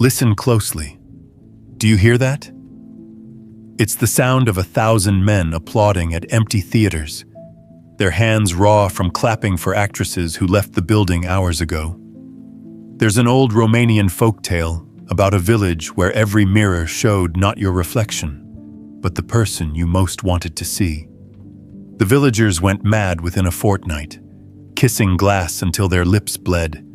Listen closely. Do you hear that? It's the sound of 1,000 men applauding at empty theaters, their hands raw from clapping for actresses who left the building hours ago. There's an old Romanian folktale about a village where every mirror showed not your reflection, but the person you most wanted to see. The villagers went mad within a fortnight, kissing glass until their lips bled,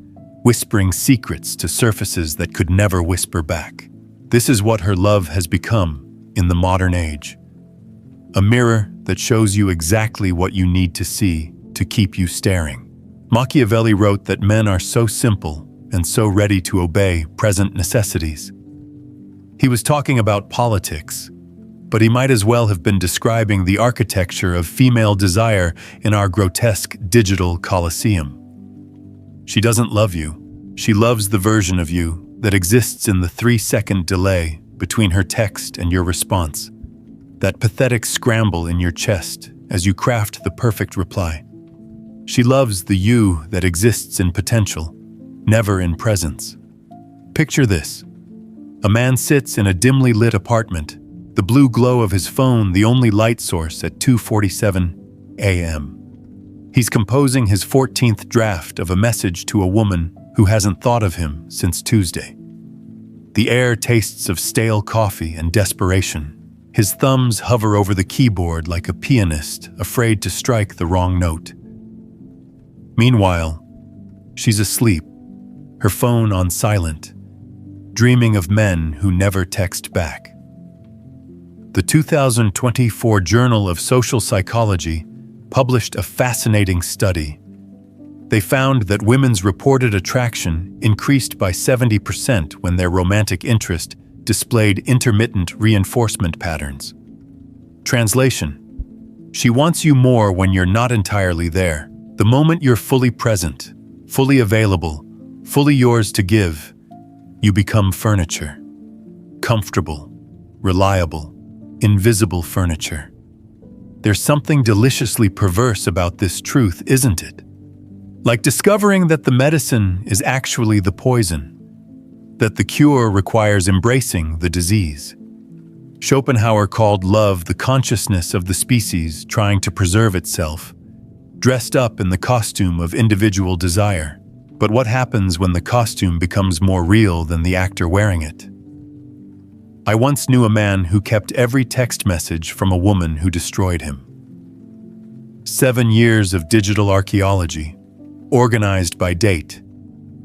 whispering secrets to surfaces that could never whisper back. This is what her love has become in the modern age. A mirror that shows you exactly what you need to see to keep you staring. Machiavelli wrote that men are so simple and so ready to obey present necessities. He was talking about politics, but he might as well have been describing the architecture of female desire in our grotesque digital Colosseum. She doesn't love you. She loves the version of you that exists in the 3-second delay between her text and your response, that pathetic scramble in your chest as you craft the perfect reply. She loves the you that exists in potential, never in presence. Picture this. A man sits in a dimly lit apartment, the blue glow of his phone the only light source at 2:47 a.m. He's composing his 14th draft of a message to a woman who hasn't thought of him since Tuesday. The air tastes of stale coffee and desperation. His thumbs hover over the keyboard like a pianist afraid to strike the wrong note. Meanwhile, she's asleep, her phone on silent, dreaming of men who never text back. The 2024 Journal of Social Psychology published a fascinating study. They found that women's reported attraction increased by 70% when their romantic interest displayed intermittent reinforcement patterns. Translation: she wants you more when you're not entirely there. The moment you're fully present, fully available, fully yours to give, you become furniture. Comfortable, reliable, invisible furniture. There's something deliciously perverse about this truth, isn't it? Like discovering that the medicine is actually the poison, that the cure requires embracing the disease. Schopenhauer called love the consciousness of the species trying to preserve itself, dressed up in the costume of individual desire. But what happens when the costume becomes more real than the actor wearing it? I once knew a man who kept every text message from a woman who destroyed him. 7 years of digital archaeology, organized by date,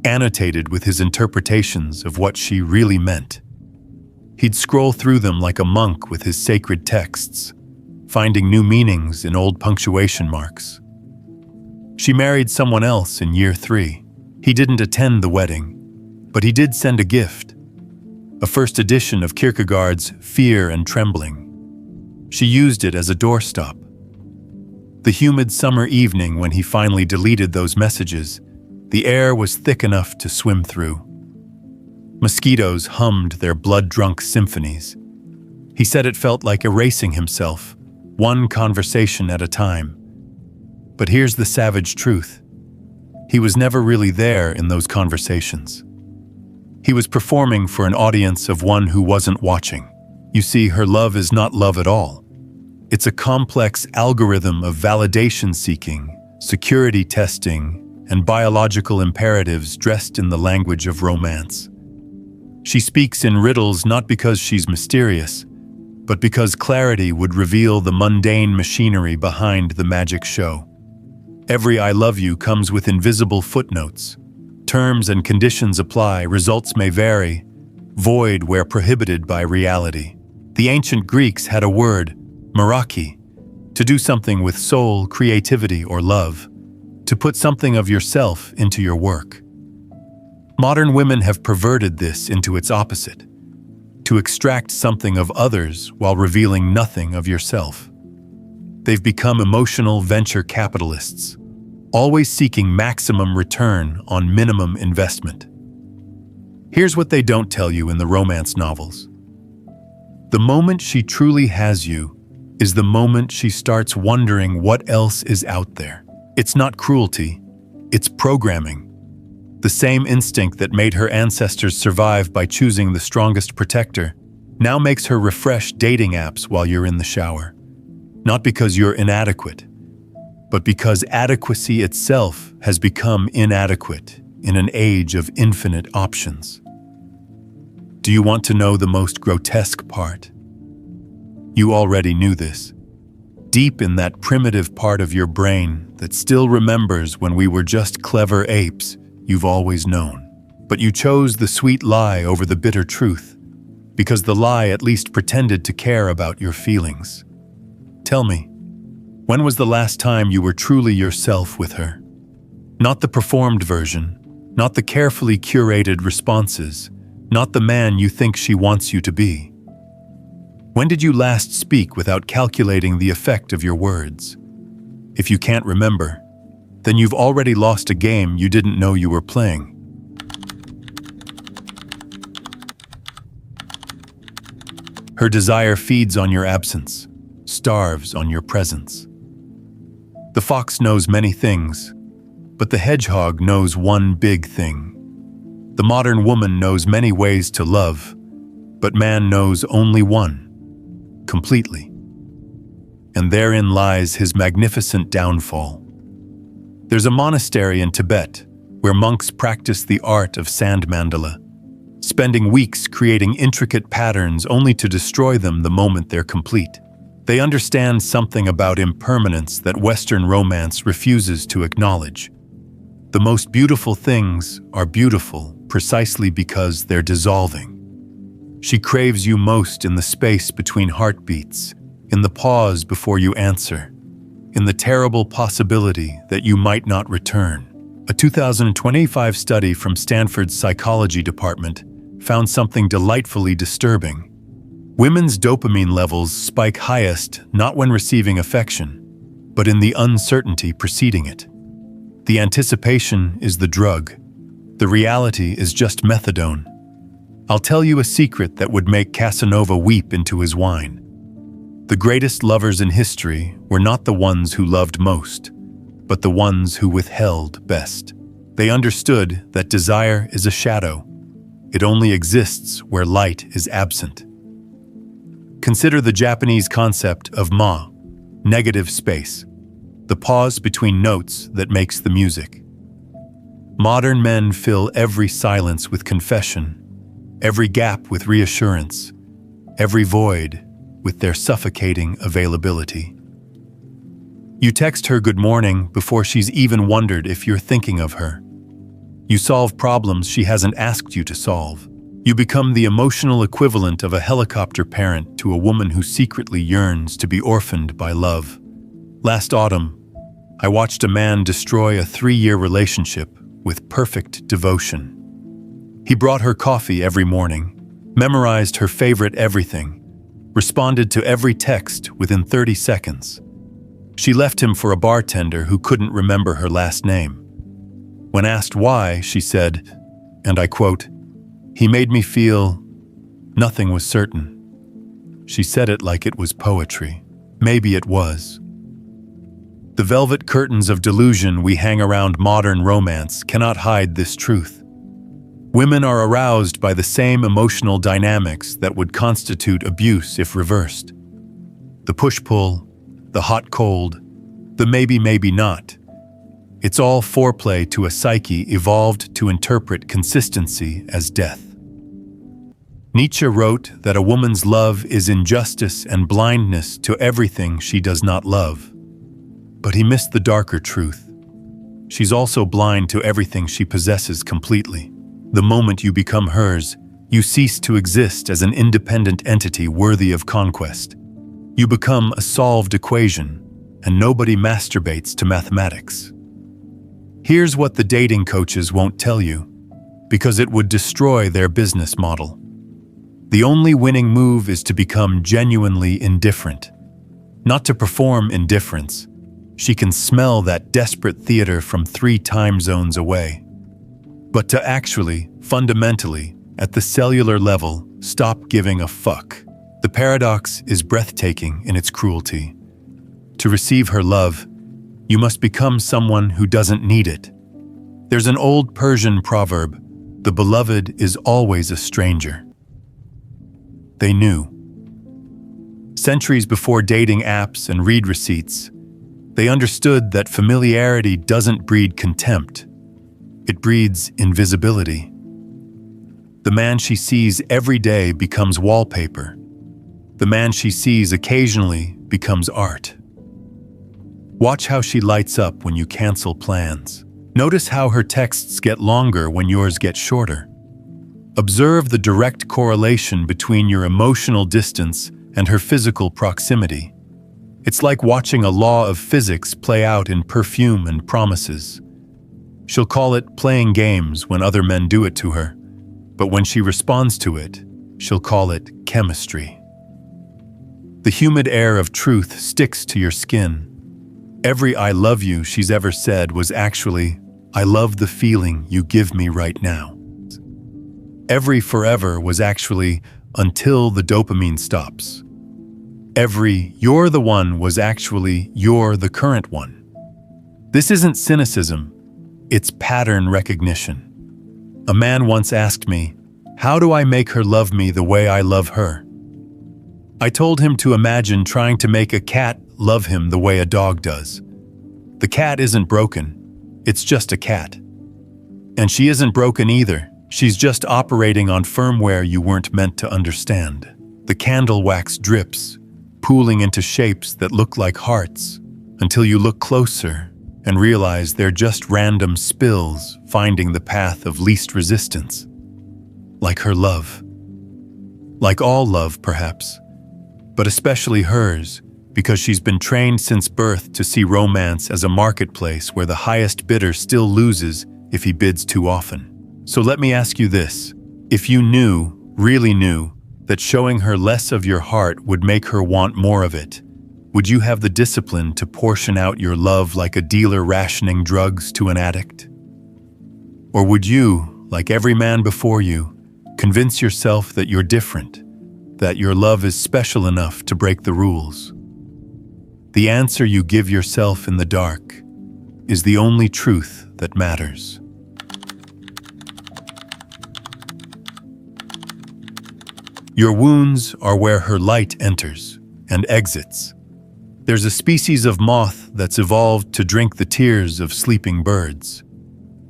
annotated with his interpretations of what she really meant. He'd scroll through them like a monk with his sacred texts, finding new meanings in old punctuation marks. She married someone else in year 3. He didn't attend the wedding, but he did send a gift, a first edition of Kierkegaard's Fear and Trembling. She used it as a doorstop. The humid summer evening when he finally deleted those messages, the air was thick enough to swim through. Mosquitoes hummed their blood-drunk symphonies. He said it felt like erasing himself, one conversation at a time. But here's the savage truth. He was never really there in those conversations. He was performing for an audience of one who wasn't watching. You see, her love is not love at all. It's a complex algorithm of validation seeking, security testing, and biological imperatives dressed in the language of romance. She speaks in riddles not because she's mysterious, but because clarity would reveal the mundane machinery behind the magic show. Every I love you comes with invisible footnotes. Terms and conditions apply, results may vary, void where prohibited by reality. The ancient Greeks had a word, meraki, to do something with soul, creativity, or love, to put something of yourself into your work. Modern women have perverted this into its opposite, to extract something of others while revealing nothing of yourself. They've become emotional venture capitalists, always seeking maximum return on minimum investment. Here's what they don't tell you in the romance novels. The moment she truly has you is the moment she starts wondering what else is out there. It's not cruelty, it's programming. The same instinct that made her ancestors survive by choosing the strongest protector now makes her refresh dating apps while you're in the shower. Not because you're inadequate, but because adequacy itself has become inadequate in an age of infinite options. Do you want to know the most grotesque part? You already knew this. Deep in that primitive part of your brain that still remembers when we were just clever apes, you've always known. But you chose the sweet lie over the bitter truth, because the lie at least pretended to care about your feelings. Tell me, when was the last time you were truly yourself with her? Not the performed version, not the carefully curated responses, not the man you think she wants you to be. When did you last speak without calculating the effect of your words? If you can't remember, then you've already lost a game you didn't know you were playing. Her desire feeds on your absence, starves on your presence. The fox knows many things, but the hedgehog knows one big thing. The modern woman knows many ways to love, but man knows only one, completely. And therein lies his magnificent downfall. There's a monastery in Tibet where monks practice the art of sand mandala, spending weeks creating intricate patterns only to destroy them the moment they're complete. They understand something about impermanence that Western romance refuses to acknowledge. The most beautiful things are beautiful precisely because they're dissolving. She craves you most in the space between heartbeats, in the pause before you answer, in the terrible possibility that you might not return. A 2025 study from Stanford's psychology department found something delightfully disturbing. Women's dopamine levels spike highest not when receiving affection, but in the uncertainty preceding it. The anticipation is the drug. The reality is just methadone. I'll tell you a secret that would make Casanova weep into his wine. The greatest lovers in history were not the ones who loved most, but the ones who withheld best. They understood that desire is a shadow. It only exists where light is absent. Consider the Japanese concept of ma, negative space, the pause between notes that makes the music. Modern men fill every silence with confession, every gap with reassurance, every void with their suffocating availability. You text her good morning before she's even wondered if you're thinking of her. You solve problems she hasn't asked you to solve. You become the emotional equivalent of a helicopter parent to a woman who secretly yearns to be orphaned by love. Last autumn, I watched a man destroy a 3-year relationship with perfect devotion. He brought her coffee every morning, memorized her favorite everything, responded to every text within 30 seconds. She left him for a bartender who couldn't remember her last name. When asked why, she said, and I quote, "He made me feel nothing was certain." She said it like it was poetry. Maybe it was. The velvet curtains of delusion we hang around modern romance cannot hide this truth. Women are aroused by the same emotional dynamics that would constitute abuse if reversed. The push-pull, the hot-cold, the maybe not. It's all foreplay to a psyche evolved to interpret consistency as death. Nietzsche wrote that a woman's love is injustice and blindness to everything she does not love. But he missed the darker truth. She's also blind to everything she possesses completely. The moment you become hers, you cease to exist as an independent entity worthy of conquest. You become a solved equation, and nobody masturbates to mathematics. Here's what the dating coaches won't tell you, because it would destroy their business model. The only winning move is to become genuinely indifferent. Not to perform indifference. She can smell that desperate theater from 3 time zones away. But to actually, fundamentally, at the cellular level, stop giving a fuck. The paradox is breathtaking in its cruelty. To receive her love, you must become someone who doesn't need it. There's an old Persian proverb, "The beloved is always a stranger." They knew. Centuries before dating apps and read receipts, they understood that familiarity doesn't breed contempt. It breeds invisibility. The man she sees every day becomes wallpaper. The man she sees occasionally becomes art. Watch how she lights up when you cancel plans. Notice how her texts get longer when yours get shorter. Observe the direct correlation between your emotional distance and her physical proximity. It's like watching a law of physics play out in perfume and promises. She'll call it playing games when other men do it to her, but when she responds to it, she'll call it chemistry. The humid air of truth sticks to your skin. Every "I love you" she's ever said was actually, "I love the feeling you give me right now." Every "forever" was actually, "until the dopamine stops." Every "you're the one" was actually, "you're the current one." This isn't cynicism, it's pattern recognition. A man once asked me, "How do I make her love me the way I love her?" I told him to imagine trying to make a cat love him the way a dog does. The cat isn't broken, it's just a cat. And she isn't broken either, she's just operating on firmware you weren't meant to understand. The candle wax drips, pooling into shapes that look like hearts, until you look closer and realize they're just random spills finding the path of least resistance. Like her love. Like all love, perhaps, but especially hers, because she's been trained since birth to see romance as a marketplace where the highest bidder still loses if he bids too often. So let me ask you this. If you knew, really knew, that showing her less of your heart would make her want more of it, would you have the discipline to portion out your love like a dealer rationing drugs to an addict? Or would you, like every man before you, convince yourself that you're different, that your love is special enough to break the rules? The answer you give yourself in the dark is the only truth that matters. Your wounds are where her light enters and exits. There's a species of moth that's evolved to drink the tears of sleeping birds.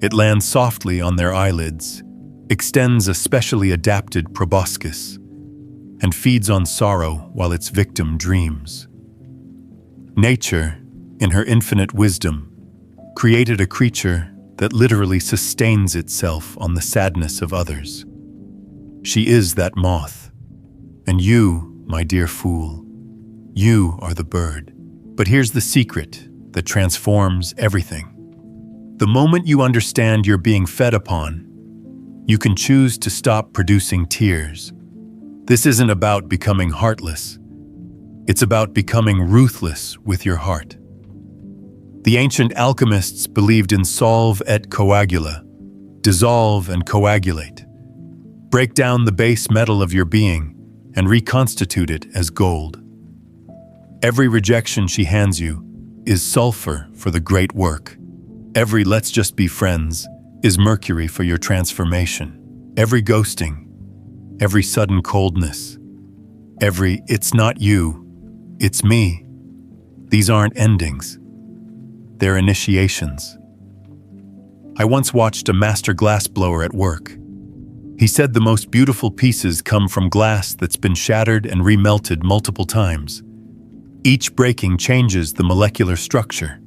It lands softly on their eyelids, extends a specially adapted proboscis, and feeds on sorrow while its victim dreams. Nature, in her infinite wisdom, created a creature that literally sustains itself on the sadness of others. She is that moth. And you, my dear fool, you are the bird. But here's the secret that transforms everything. The moment you understand you're being fed upon, you can choose to stop producing tears. This isn't about becoming heartless. It's about becoming ruthless with your heart. The ancient alchemists believed in solve et coagula, dissolve and coagulate. Break down the base metal of your being and reconstitute it as gold. Every rejection she hands you is sulfur for the great work. Every "let's just be friends" is mercury for your transformation. Every ghosting, every sudden coldness, every "it's not you, it's me." These aren't endings. They're initiations. I once watched a master glassblower at work. He said the most beautiful pieces come from glass that's been shattered and remelted multiple times. Each breaking changes the molecular structure,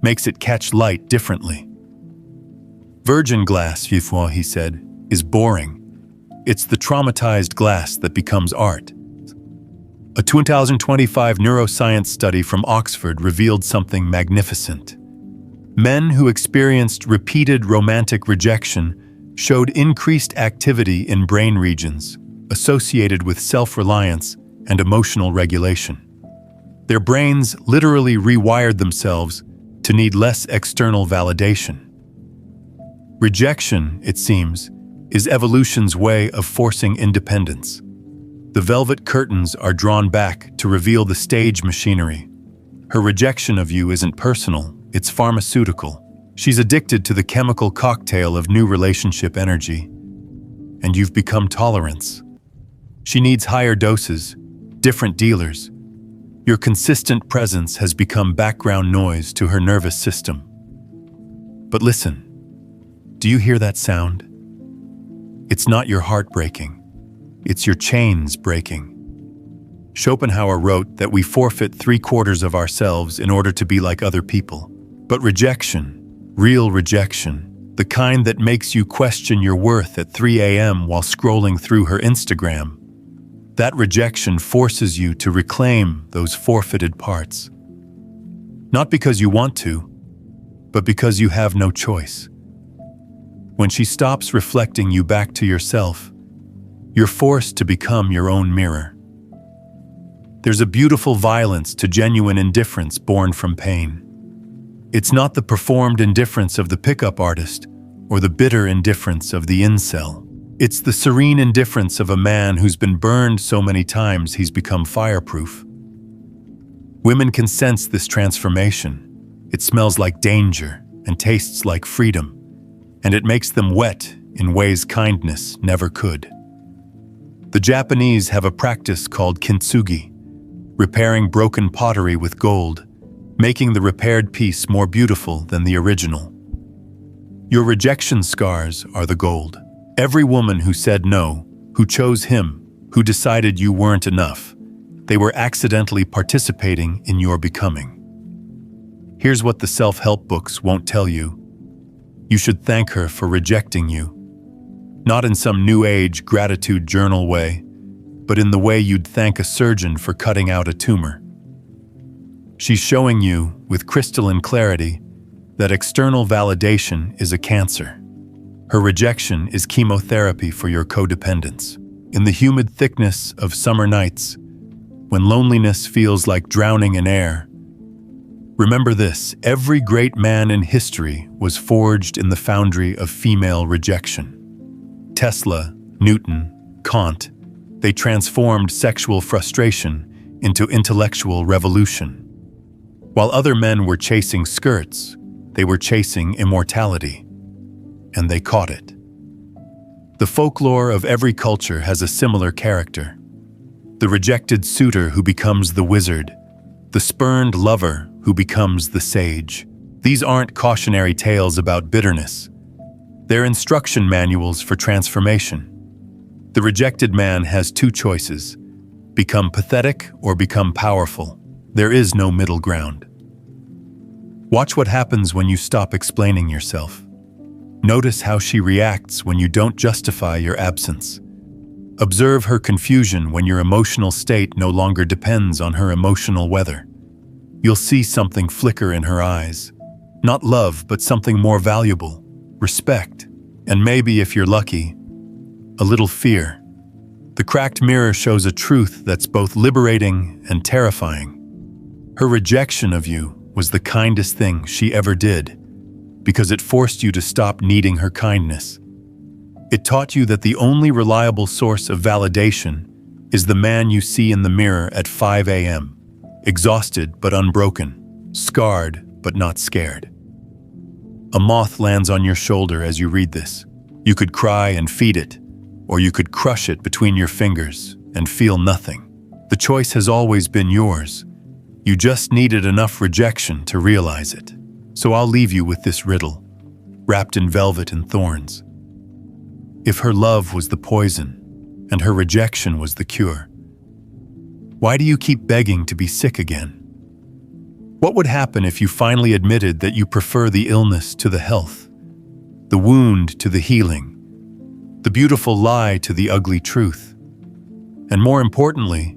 makes it catch light differently. Virgin glass, he said, is boring. It's the traumatized glass that becomes art. A 2025 neuroscience study from Oxford revealed something magnificent. Men who experienced repeated romantic rejection showed increased activity in brain regions associated with self-reliance and emotional regulation. Their brains literally rewired themselves to need less external validation. Rejection, it seems, is evolution's way of forcing independence. The velvet curtains are drawn back to reveal the stage machinery. Her rejection of you isn't personal, it's pharmaceutical. She's addicted to the chemical cocktail of new relationship energy, and you've become tolerance. She needs higher doses, different dealers. Your consistent presence has become background noise to her nervous system. But listen, do you hear that sound? It's not your heart breaking, it's your chains breaking. Schopenhauer wrote that we forfeit 3/4 of ourselves in order to be like other people. But rejection, real rejection, the kind that makes you question your worth at 3 a.m. while scrolling through her Instagram, that rejection forces you to reclaim those forfeited parts. Not because you want to, but because you have no choice. When she stops reflecting you back to yourself, you're forced to become your own mirror. There's a beautiful violence to genuine indifference born from pain. It's not the performed indifference of the pickup artist or the bitter indifference of the incel. It's the serene indifference of a man who's been burned so many times he's become fireproof. Women can sense this transformation. It smells like danger and tastes like freedom, and it makes them wet in ways kindness never could. The Japanese have a practice called kintsugi, repairing broken pottery with gold, making the repaired piece more beautiful than the original. Your rejection scars are the gold. Every woman who said no, who chose him, who decided you weren't enough, they were accidentally participating in your becoming. Here's what the self-help books won't tell you. You should thank her for rejecting you. Not in some new age gratitude journal way, but in the way you'd thank a surgeon for cutting out a tumor. She's showing you, with crystalline clarity, that external validation is a cancer. Her rejection is chemotherapy for your codependence. In the humid thickness of summer nights, when loneliness feels like drowning in air, remember this: every great man in history was forged in the foundry of female rejection. Tesla, Newton, Kant, they transformed sexual frustration into intellectual revolution. While other men were chasing skirts, they were chasing immortality, and they caught it. The folklore of every culture has a similar character. The rejected suitor who becomes the wizard, the spurned lover who becomes the sage. These aren't cautionary tales about bitterness. They're instruction manuals for transformation. The rejected man has two choices: become pathetic or become powerful. There is no middle ground. Watch what happens when you stop explaining yourself. Notice how she reacts when you don't justify your absence. Observe her confusion when your emotional state no longer depends on her emotional weather. You'll see something flicker in her eyes. Not love, but something more valuable: respect, and maybe, if you're lucky, a little fear. The cracked mirror shows a truth that's both liberating and terrifying. Her rejection of you was the kindest thing she ever did, because it forced you to stop needing her kindness. It taught you that the only reliable source of validation is the man you see in the mirror at 5 a.m., exhausted but unbroken, scarred but not scared. A moth lands on your shoulder as you read this. You could cry and feed it, or you could crush it between your fingers and feel nothing. The choice has always been yours. You just needed enough rejection to realize it. So I'll leave you with this riddle, wrapped in velvet and thorns. If her love was the poison and her rejection was the cure, why do you keep begging to be sick again? What would happen if you finally admitted that you prefer the illness to the health, the wound to the healing, the beautiful lie to the ugly truth? And more importantly,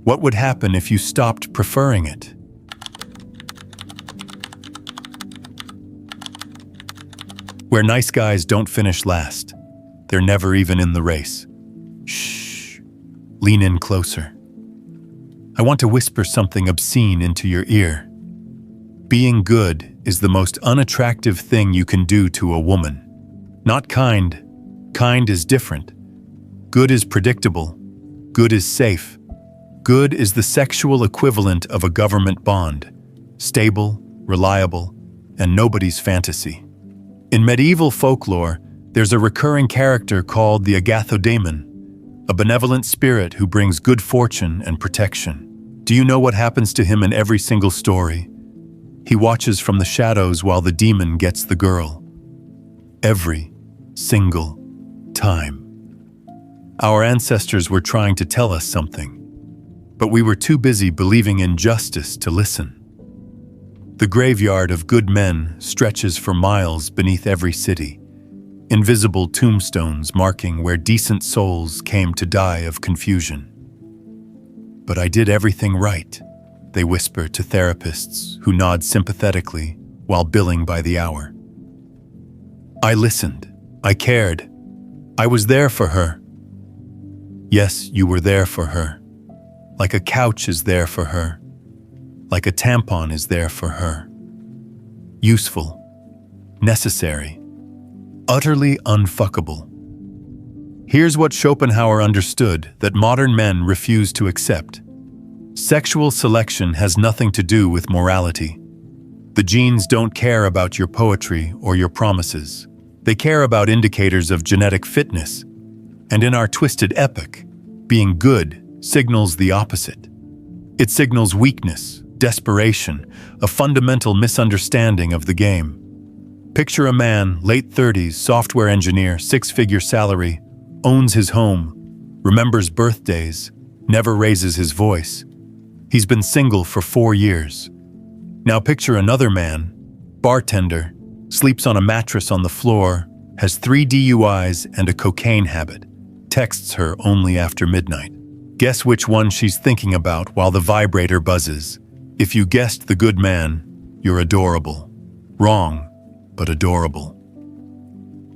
what would happen if you stopped preferring it? Where nice guys don't finish last, they're never even in the race. Shh, lean in closer. I want to whisper something obscene into your ear. Being good is the most unattractive thing you can do to a woman. Not kind. Kind is different. Good is predictable. Good is safe. Good is the sexual equivalent of a government bond. Stable, reliable, and nobody's fantasy. In medieval folklore, there's a recurring character called the Agathodaimon, a benevolent spirit who brings good fortune and protection. Do you know what happens to him in every single story? He watches from the shadows while the demon gets the girl. Every single time. Our ancestors were trying to tell us something, but we were too busy believing in justice to listen. The graveyard of good men stretches for miles beneath every city, invisible tombstones marking where decent souls came to die of confusion. But I did everything right, they whisper to therapists who nod sympathetically while billing by the hour. I listened. I cared. I was there for her. Yes, you were there for her. Like a couch is there for her. Like a tampon is there for her. Useful. Necessary. Utterly unfuckable. Here's what Schopenhauer understood that modern men refuse to accept. Sexual selection has nothing to do with morality. The genes don't care about your poetry or your promises. They care about indicators of genetic fitness. And in our twisted epoch, being good signals the opposite. It signals weakness, desperation, a fundamental misunderstanding of the game. Picture a man, late 30s, software engineer, six-figure salary, owns his home, remembers birthdays, never raises his voice. He's been single for 4 years. Now picture another man, bartender, sleeps on a mattress on the floor, has 3 DUIs and a cocaine habit, texts her only after midnight. Guess which one she's thinking about while the vibrator buzzes. If you guessed the good man, you're adorable. Wrong, but adorable.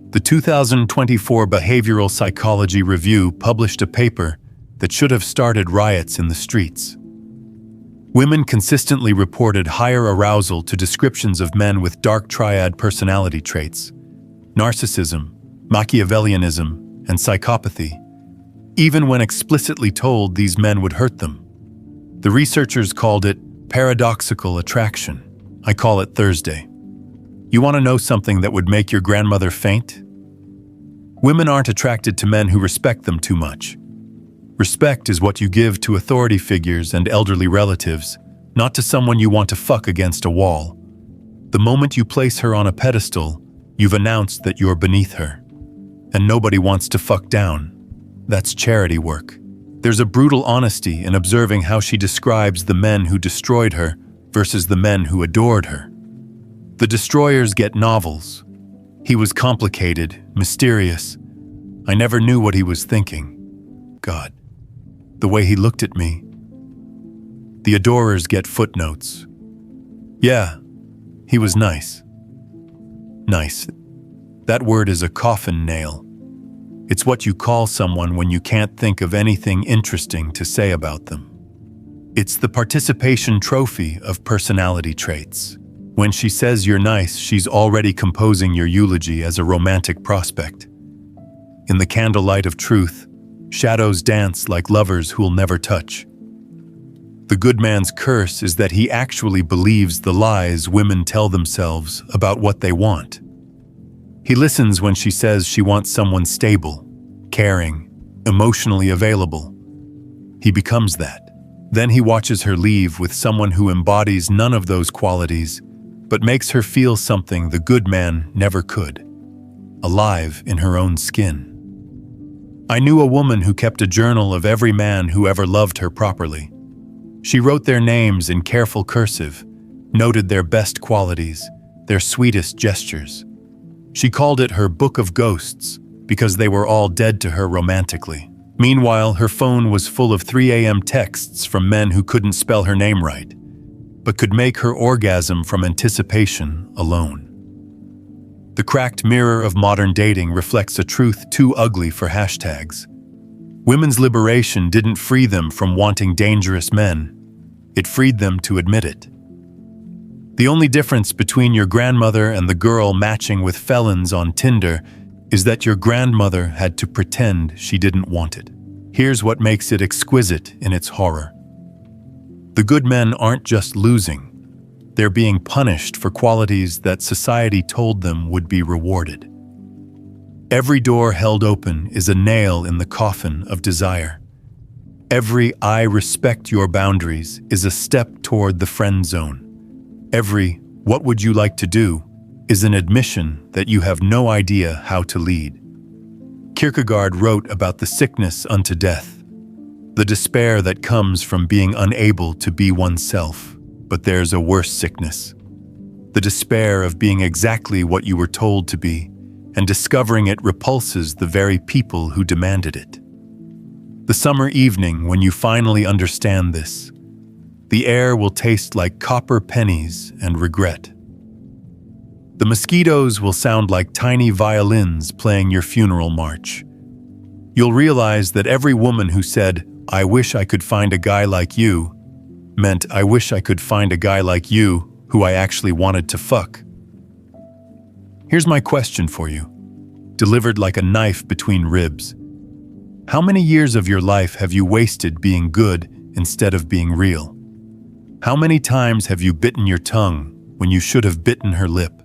The 2024 Behavioral Psychology Review published a paper that should have started riots in the streets. Women consistently reported higher arousal to descriptions of men with dark triad personality traits, narcissism, Machiavellianism, and psychopathy, even when explicitly told these men would hurt them. The researchers called it paradoxical attraction. I call it Thursday. You want to know something that would make your grandmother faint? Women aren't attracted to men who respect them too much. Respect is what you give to authority figures and elderly relatives, not to someone you want to fuck against a wall. The moment you place her on a pedestal, you've announced that you're beneath her. And nobody wants to fuck down. That's charity work. There's a brutal honesty in observing how she describes the men who destroyed her versus the men who adored her. The destroyers get novels. He was complicated, mysterious. I never knew what he was thinking. God, the way he looked at me. The adorers get footnotes. Yeah, he was nice. Nice. That word is a coffin nail. It's what you call someone when you can't think of anything interesting to say about them. It's the participation trophy of personality traits. When she says you're nice, she's already composing your eulogy as a romantic prospect. In the candlelight of truth, shadows dance like lovers who'll never touch. The good man's curse is that he actually believes the lies women tell themselves about what they want. He listens when she says she wants someone stable, caring, emotionally available. He becomes that. Then he watches her leave with someone who embodies none of those qualities, but makes her feel something the good man never could, alive in her own skin. I knew a woman who kept a journal of every man who ever loved her properly. She wrote their names in careful cursive, noted their best qualities, their sweetest gestures. She called it her Book of Ghosts because they were all dead to her romantically. Meanwhile, her phone was full of 3 a.m. texts from men who couldn't spell her name right, but could make her orgasm from anticipation alone. The cracked mirror of modern dating reflects a truth too ugly for hashtags. Women's liberation didn't free them from wanting dangerous men. It freed them to admit it. The only difference between your grandmother and the girl matching with felons on Tinder is that your grandmother had to pretend she didn't want it. Here's what makes it exquisite in its horror. The good men aren't just losing. They're being punished for qualities that society told them would be rewarded. Every door held open is a nail in the coffin of desire. Every "I respect your boundaries" is a step toward the friend zone. Every "what would you like to do" is an admission that you have no idea how to lead. Kierkegaard wrote about the sickness unto death, the despair that comes from being unable to be oneself. But there's a worse sickness, the despair of being exactly what you were told to be, and discovering it repulses the very people who demanded it. The summer evening when you finally understand this, the air will taste like copper pennies and regret. The mosquitoes will sound like tiny violins playing your funeral march. You'll realize that every woman who said, "I wish I could find a guy like you," meant, "I wish I could find a guy like you who I actually wanted to fuck." Here's my question for you, delivered like a knife between ribs. How many years of your life have you wasted being good instead of being real? How many times have you bitten your tongue when you should have bitten her lip?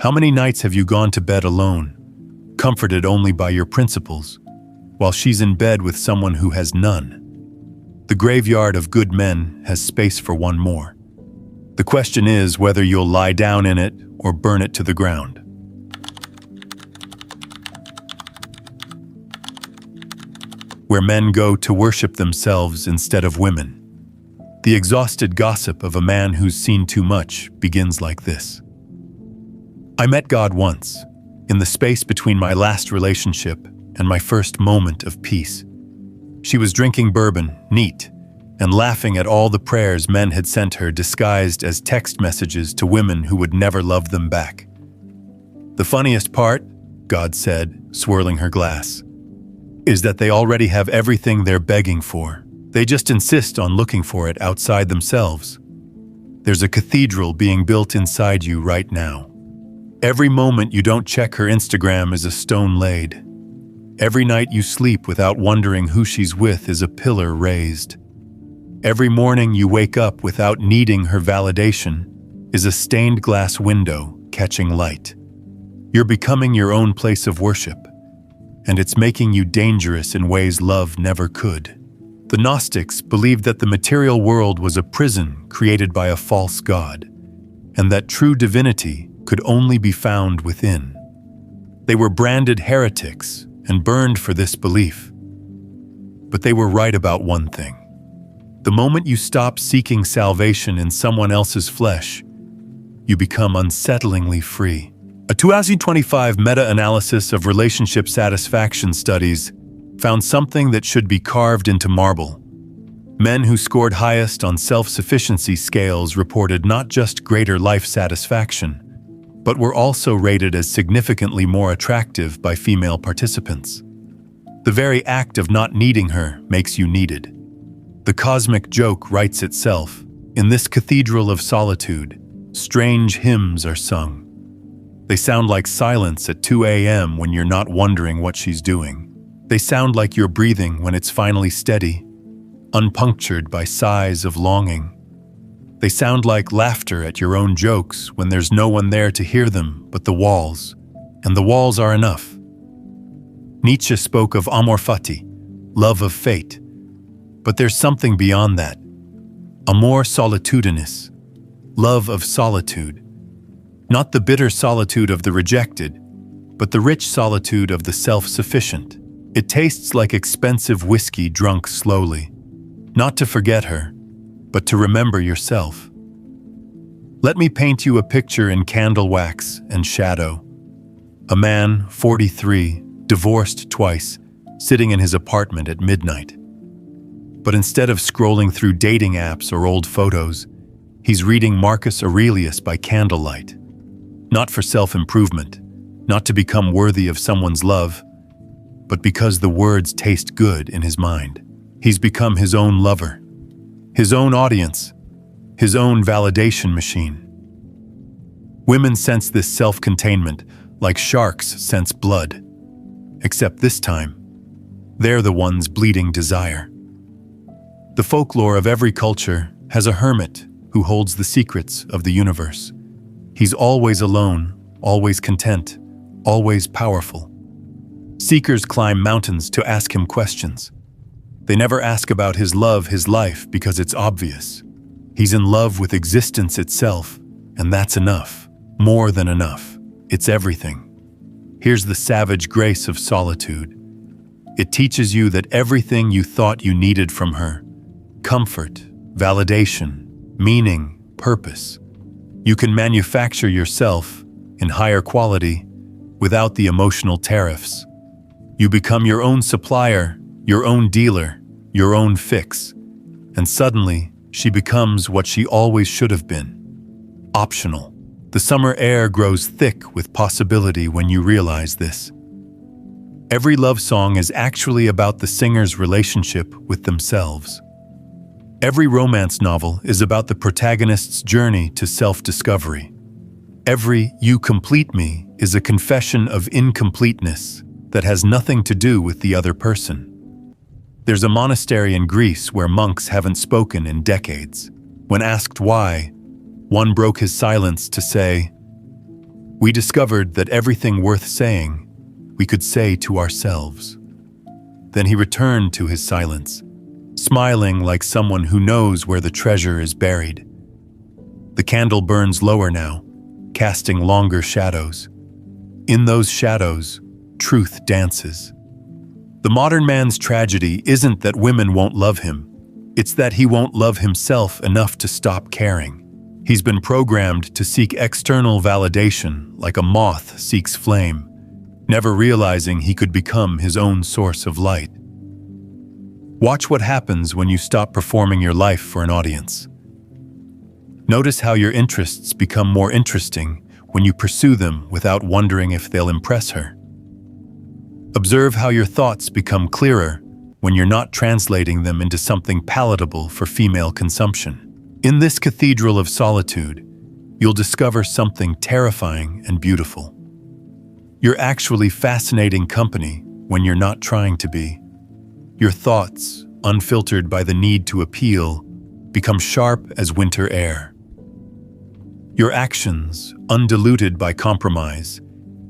How many nights have you gone to bed alone, comforted only by your principles, while she's in bed with someone who has none? The graveyard of good men has space for one more. The question is whether you'll lie down in it or burn it to the ground. Where men go to worship themselves instead of women. The exhausted gossip of a man who's seen too much begins like this. I met God once, in the space between my last relationship and my first moment of peace. She was drinking bourbon, neat, and laughing at all the prayers men had sent her disguised as text messages to women who would never love them back. The funniest part, God said, swirling her glass, is that they already have everything they're begging for. They just insist on looking for it outside themselves. There's a cathedral being built inside you right now. Every moment you don't check her Instagram is a stone laid. Every night you sleep without wondering who she's with is a pillar raised. Every morning you wake up without needing her validation is a stained glass window catching light. You're becoming your own place of worship, and it's making you dangerous in ways love never could. The Gnostics believed that the material world was a prison created by a false god, and that true divinity could only be found within. They were branded heretics and burned for this belief. But they were right about one thing. The moment you stop seeking salvation in someone else's flesh, you become unsettlingly free. A 2025 meta-analysis of relationship satisfaction studies found something that should be carved into marble. Men who scored highest on self-sufficiency scales reported not just greater life satisfaction, but were also rated as significantly more attractive by female participants. The very act of not needing her makes you needed. The cosmic joke writes itself. In this cathedral of solitude, strange hymns are sung. They sound like silence at 2 a.m. when you're not wondering what she's doing. They sound like you're breathing when it's finally steady, unpunctured by sighs of longing. They sound like laughter at your own jokes when there's no one there to hear them but the walls, and the walls are enough. Nietzsche spoke of amor fati, love of fate, but there's something beyond that. Amor solitudinis, love of solitude. Not the bitter solitude of the rejected, but the rich solitude of the self-sufficient. It tastes like expensive whiskey drunk slowly. Not to forget her, but to remember yourself. Let me paint you a picture in candle wax and shadow. A man, 43, divorced twice, sitting in his apartment at midnight. But instead of scrolling through dating apps or old photos, he's reading Marcus Aurelius by candlelight. Not for self-improvement, not to become worthy of someone's love, but because the words taste good in his mind. He's become his own lover, his own audience, his own validation machine. Women sense this self-containment like sharks sense blood, except this time, they're the ones bleeding desire. The folklore of every culture has a hermit who holds the secrets of the universe. He's always alone, always content, always powerful. Seekers climb mountains to ask him questions. They never ask about his love, his life, because it's obvious. He's in love with existence itself, and that's enough. More than enough. It's everything. Here's the savage grace of solitude. It teaches you that everything you thought you needed from her, comfort, validation, meaning, purpose, you can manufacture yourself in higher quality without the emotional tariffs. You become your own supplier, your own dealer, your own fix, and suddenly she becomes what she always should have been. Optional. The summer air grows thick with possibility when you realize this. Every love song is actually about the singer's relationship with themselves. Every romance novel is about the protagonist's journey to self-discovery. Every "You complete me" is a confession of incompleteness that has nothing to do with the other person. There's a monastery in Greece where monks haven't spoken in decades. When asked why, one broke his silence to say, "We discovered that everything worth saying we could say to ourselves." Then he returned to his silence, smiling like someone who knows where the treasure is buried. The candle burns lower now, casting longer shadows. In those shadows, truth dances. The modern man's tragedy isn't that women won't love him. It's that he won't love himself enough to stop caring. He's been programmed to seek external validation like a moth seeks flame, never realizing he could become his own source of light. Watch what happens when you stop performing your life for an audience. Notice how your interests become more interesting when you pursue them without wondering if they'll impress her. Observe how your thoughts become clearer when you're not translating them into something palatable for female consumption. In this cathedral of solitude, you'll discover something terrifying and beautiful. You're actually fascinating company when you're not trying to be. Your thoughts, unfiltered by the need to appeal, become sharp as winter air. Your actions, undiluted by compromise,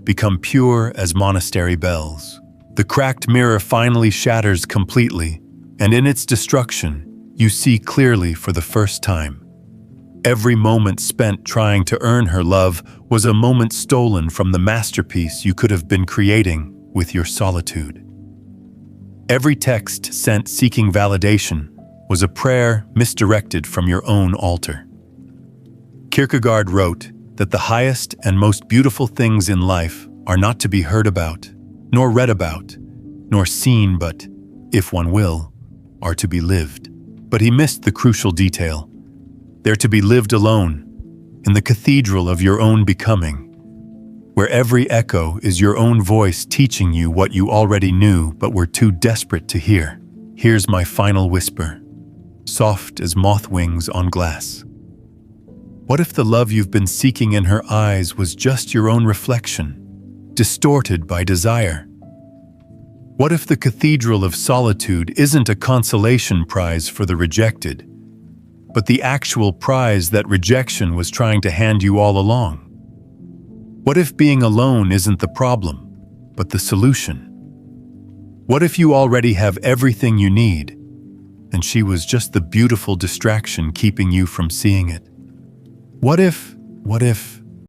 become pure as monastery bells. The cracked mirror finally shatters completely, and in its destruction, you see clearly for the first time. Every moment spent trying to earn her love was a moment stolen from the masterpiece you could have been creating with your solitude. Every text sent seeking validation was a prayer misdirected from your own altar. Kierkegaard wrote that the highest and most beautiful things in life are not to be heard about, nor read about, nor seen, but, if one will, are to be lived. But he missed the crucial detail. They're to be lived alone, in the cathedral of your own becoming, where every echo is your own voice teaching you what you already knew but were too desperate to hear. Here's my final whisper, soft as moth wings on glass. What if the love you've been seeking in her eyes was just your own reflection, distorted by desire? What if the cathedral of solitude isn't a consolation prize for the rejected, but the actual prize that rejection was trying to hand you all along? What if being alone isn't the problem, but the solution? What if you already have everything you need, and she was just the beautiful distraction keeping you from seeing it? What if